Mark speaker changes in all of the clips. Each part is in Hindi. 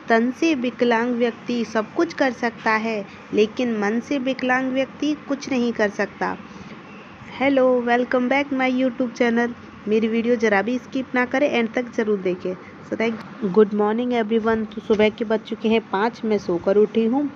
Speaker 1: तन से विकलांग व्यक्ति सब कुछ कर सकता है, लेकिन मन से विकलांग व्यक्ति कुछ नहीं कर सकता। Hello, welcome back my YouTube channel. मेरी वीडियो ज़रा भी स्किप ना करें, एंड तक ज़रूर देखें। So thank good morning everyone. तो सुबह के बज चुके हैं 5। मैं सोकर उठी हूँ,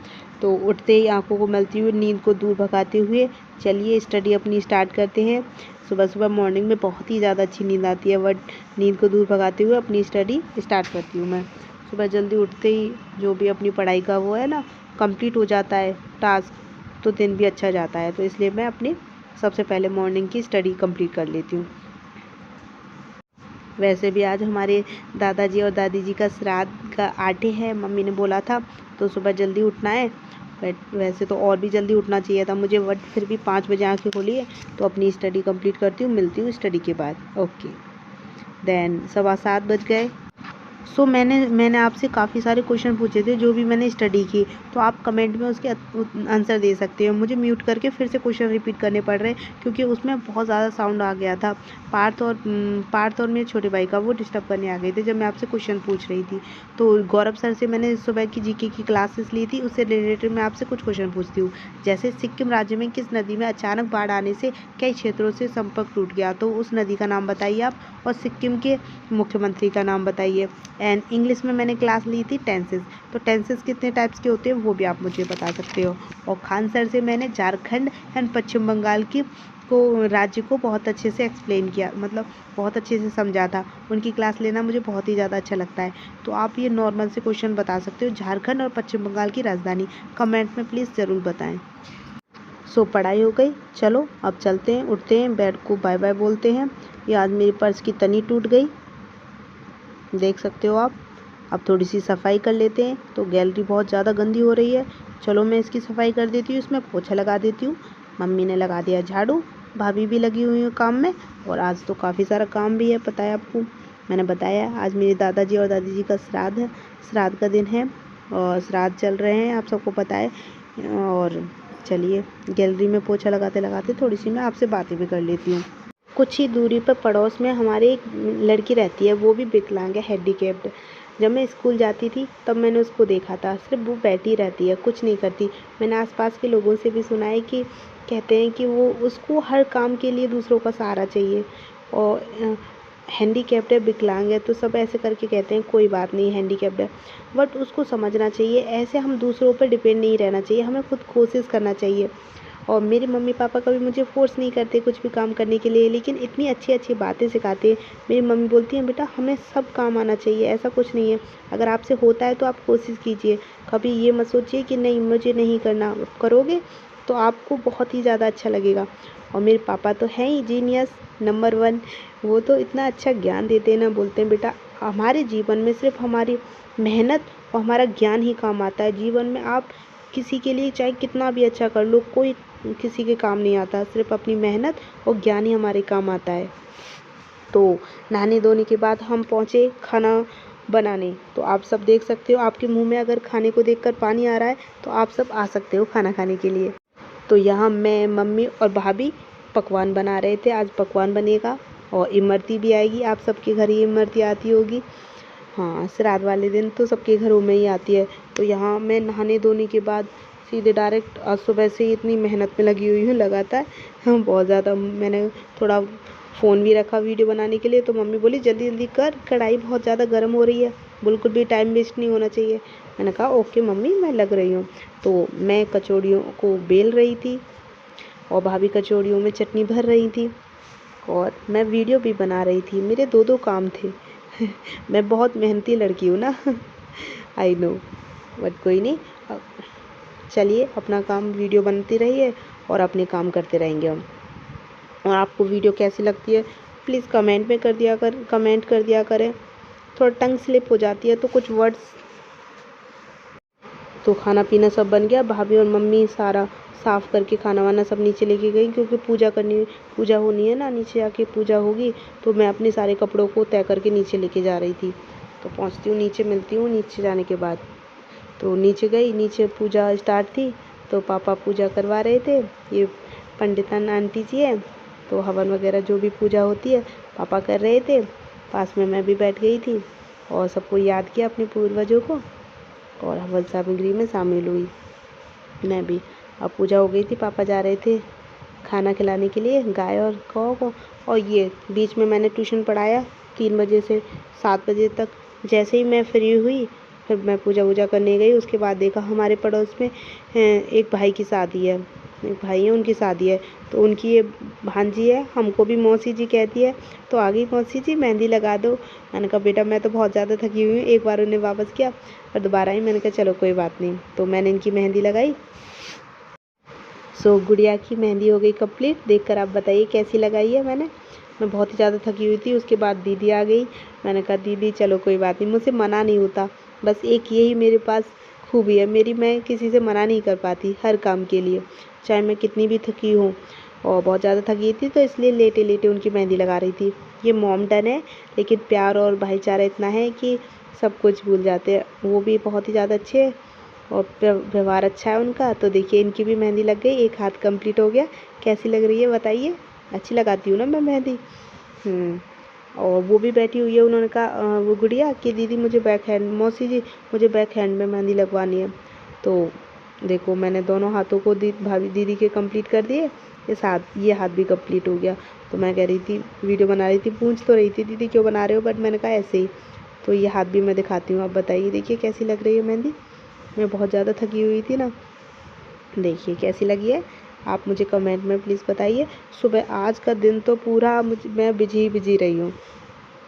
Speaker 1: तो उठते ही आंखों को मलती हुई नींद को दूर भगाते हुए चलिए स्टडी अपनी स्टार्ट करते हैं। सुबह सुबह मॉर्निंग में बहुत ही ज़्यादा अच्छी नींद आती है, बट नींद को दूर भगाते हुए अपनी स्टडी स्टार्ट करती हूँ। मैं सुबह जल्दी उठते ही जो भी अपनी पढ़ाई का वो है ना कंप्लीट हो जाता है टास्क, तो दिन भी अच्छा जाता है। तो इसलिए मैं अपनी सबसे पहले मॉर्निंग की स्टडी कंप्लीट कर लेती हूँ। वैसे भी आज हमारे दादाजी और दादी जी का श्राद्ध का आटे है, मम्मी ने बोला था, तो सुबह जल्दी उठना है। बट वैसे तो और भी जल्दी उठना चाहिए था मुझे, बट फिर भी 5 बजे आँखें खोली है, तो अपनी स्टडी कंप्लीट करती हूँ। मिलती हूँ स्टडी के बाद। ओके, देन 7:15 बज गए। सो मैंने आपसे काफ़ी सारे क्वेश्चन पूछे थे जो भी मैंने स्टडी की, तो आप कमेंट में उसके आंसर दे सकते हो। मुझे म्यूट करके फिर से क्वेश्चन रिपीट करने पड़ रहे हैं क्योंकि उसमें बहुत ज़्यादा साउंड आ गया था। पार्थ और मेरे छोटे भाई का वो डिस्टर्ब करने आ गए थे जब मैं आपसे क्वेश्चन पूछ रही थी। तो गौरव सर से मैंने सुबह की जीके की क्लासेस ली थी, उससे रिलेटेड मैं आपसे कुछ क्वेश्चन पूछती हूँ। जैसे सिक्किम राज्य में किस नदी में अचानक बाढ़ आने से कई क्षेत्रों से संपर्क टूट गया, तो उस नदी का नाम बताइए आप, और सिक्किम के मुख्यमंत्री का नाम बताइए। एंड इंग्लिश में मैंने क्लास ली थी टेंसेस, तो टेंसेस कितने टाइप्स के होते हैं वो भी आप मुझे बता सकते हो। और खान सर से मैंने झारखंड एंड पश्चिम बंगाल की राज्य को बहुत अच्छे से एक्सप्लेन किया, मतलब बहुत अच्छे से समझा था। उनकी क्लास लेना मुझे बहुत ही ज़्यादा अच्छा लगता है। तो आप ये नॉर्मल से क्वेश्चन बता सकते हो। झारखंड और पश्चिम बंगाल की राजधानी कमेंट में प्लीज़ ज़रूर बताएँ। सो पढ़ाई हो गई, चलो अब चलते हैं, उठते हैं, बेड को बाय बाय बोलते हैं। ये आज मेरी पर्स की तनी टूट गई, देख सकते हो आप। अब थोड़ी सी सफाई कर लेते हैं। तो गैलरी बहुत ज़्यादा गंदी हो रही है, चलो मैं इसकी सफाई कर देती हूँ, इसमें पोछा लगा देती हूँ। मम्मी ने लगा दिया झाड़ू, भाभी भी लगी हुई है काम में। और आज तो काफ़ी सारा काम भी है, पता है आपको, मैंने बताया आज मेरे दादाजी और दादी जी का श्राद्ध है, श्राद्ध का दिन है और श्राद्ध चल रहे हैं, आप सबको पता है। और चलिए गैलरी में पोछा लगाते लगाते थोड़ी सी मैं आपसे बातें भी कर लेती हूँ। कुछ ही दूरी पर पड़ोस में हमारे एक लड़की रहती है, वो भी विकलांग है, हैंडीकैप्ड। जब मैं स्कूल जाती थी तब मैंने उसको देखा था, सिर्फ वो बैठी रहती है, कुछ नहीं करती। मैंने आसपास के लोगों से भी सुना है कि कहते हैं कि वो उसको हर काम के लिए दूसरों का सहारा चाहिए। और हैंडीकैप्ड है, विकलांग है, तो सब ऐसे करके कहते हैं कोई बात नहीं हैंडीकैप्ड है, बट उसको समझना चाहिए, ऐसे हम दूसरों पर डिपेंड नहीं रहना चाहिए, हमें खुद कोशिश करना चाहिए। और मेरे मम्मी पापा कभी मुझे फ़ोर्स नहीं करते कुछ भी काम करने के लिए, लेकिन इतनी अच्छी अच्छी बातें सिखाते हैं। मेरी मम्मी बोलती हैं बेटा हमें सब काम आना चाहिए, ऐसा कुछ नहीं है, अगर आपसे होता है तो आप कोशिश कीजिए, कभी ये मत सोचिए कि नहीं मुझे नहीं करना, करोगे तो आपको बहुत ही ज़्यादा अच्छा लगेगा। और मेरे पापा तो हैं ही जीनियस नंबर 1, वो तो इतना अच्छा ज्ञान देते हैं ना, बोलते हैं बेटा हमारे जीवन में सिर्फ हमारी मेहनत और हमारा ज्ञान ही काम आता है। जीवन में आप किसी के लिए चाहे कितना भी अच्छा कर लो, कोई किसी के काम नहीं आता, सिर्फ अपनी मेहनत और ज्ञान ही हमारे काम आता है। तो नहाने धोने के बाद हम पहुँचे खाना बनाने, तो आप सब देख सकते हो, आपके मुंह में अगर खाने को देखकर पानी आ रहा है तो आप सब आ सकते हो खाना खाने के लिए। तो यहाँ मैं, मम्मी और भाभी पकवान बना रहे थे, आज पकवान बनेगा और इमरती भी आएगी। आप सबके घर ही इमरती आती होगी, हाँ श्राद्ध वाले दिन तो सबके घरों में ही आती है। तो यहाँ मैं नहाने धोने के बाद सीधे डायरेक्ट आज सुबह से ही इतनी मेहनत में लगी हुई हूँ लगातार, हाँ बहुत ज़्यादा। मैंने थोड़ा फ़ोन भी रखा वीडियो बनाने के लिए, तो मम्मी बोली जल्दी जल्दी कर, कढ़ाई बहुत ज़्यादा गर्म हो रही है, बिल्कुल भी टाइम वेस्ट नहीं होना चाहिए। मैंने कहा ओके मम्मी मैं लग रही हूँ। तो मैं कचौड़ियों को बेल रही थी और भाभी कचौड़ियों में चटनी भर रही थी और मैं वीडियो भी बना रही थी, मेरे दो दो काम थे। मैं बहुत मेहनती लड़की हूँ ना, आई नो, बट कोई नहीं। चलिए अपना काम वीडियो बनती रही है और अपने काम करते रहेंगे हम। और आपको वीडियो कैसी लगती है प्लीज़ कमेंट में कमेंट कर दिया करें। थोड़ा टंग स्लिप हो जाती है तो कुछ वर्ड्स। तो खाना पीना सब बन गया, भाभी और मम्मी सारा साफ़ करके खाना वाना सब नीचे लेके गई, क्योंकि पूजा होनी है ना, नीचे आके पूजा होगी। तो मैं अपने सारे कपड़ों को तय करके नीचे लेके जा रही थी। तो पहुंचती हूँ नीचे, मिलती हूँ नीचे जाने के बाद। तो नीचे गई, नीचे पूजा स्टार्ट थी, तो पापा पूजा करवा रहे थे, ये पंडितन आंटी जी है, तो हवन वगैरह जो भी पूजा होती है पापा कर रहे थे। पास में मैं भी बैठ गई थी और सबको याद किया अपने पूर्वजों को। और हवन सामग्री में शामिल हुई मैं भी। अब पूजा हो गई थी, पापा जा रहे थे खाना खिलाने के लिए गाय और कौवा को। और ये बीच में मैंने ट्यूशन पढ़ाया 3 बजे से 7 बजे तक। जैसे ही मैं फ्री हुई फिर मैं पूजा वूजा करने गई। उसके बाद देखा हमारे पड़ोस में एक भाई की शादी है, एक भाई है उनकी शादी है, तो उनकी ये भांजी है, हमको भी मौसी जी कहती है। तो आ गई मौसी जी मेहंदी लगा दो। मैंने कहा बेटा मैं तो बहुत ज़्यादा थकी हुई हूँ। एक बार उन्हें वापस किया और दोबारा ही मैंने कहा चलो कोई बात नहीं, तो मैंने इनकी मेहंदी लगाई। सो गुड़िया की मेहंदी हो गई कंप्लीट। देखकर आप बताइए कैसी लगाई है मैंने। मैं बहुत ही ज़्यादा थकी हुई थी। उसके बाद दीदी आ गई। मैंने कहा दीदी चलो कोई बात नहीं, मुझसे मना नहीं होता। बस एक यही मेरे पास खूबी है मेरी, मैं किसी से मना नहीं कर पाती हर काम के लिए, चाहे मैं कितनी भी थकी हूँ। और बहुत ज़्यादा थकी थी तो इसलिए लेटे लेटे उनकी मेहंदी लगा रही थी। ये मॉमडन है, लेकिन प्यार और भाईचारा इतना है कि सब कुछ भूल जाते हैं। वो भी बहुत ही ज़्यादा अच्छे हैं और व्यवहार अच्छा है उनका। तो देखिए इनकी भी मेहंदी लग गई, एक हाथ कंप्लीट हो गया। कैसी लग रही है बताइए, अच्छी लगाती हूँ ना मैं मेहंदी। और वो भी बैठी हुई है। उन्होंने कहा वो गुड़िया कि दीदी मुझे बैक हैंड, मौसी जी मुझे बैक हैंड में मेहंदी लगवानी है। तो देखो मैंने दोनों हाथों को भाभी दीदी के कंप्लीट कर दिए। ये हाथ भी कंप्लीट हो गया। तो मैं कह रही थी, वीडियो बना रही थी, पूछ तो रही थी दीदी क्यों बना रहे हो, बट मैंने कहा ऐसे ही। तो ये हाथ भी मैं दिखाती हूँ। आप बताइए देखिए कैसी लग रही है मेहंदी। मैं बहुत ज़्यादा थकी हुई थी ना, देखिए कैसी लगी है। आप मुझे कमेंट में प्लीज़ बताइए। सुबह आज का दिन तो पूरा मैं बिजी बिजी रही हूँ।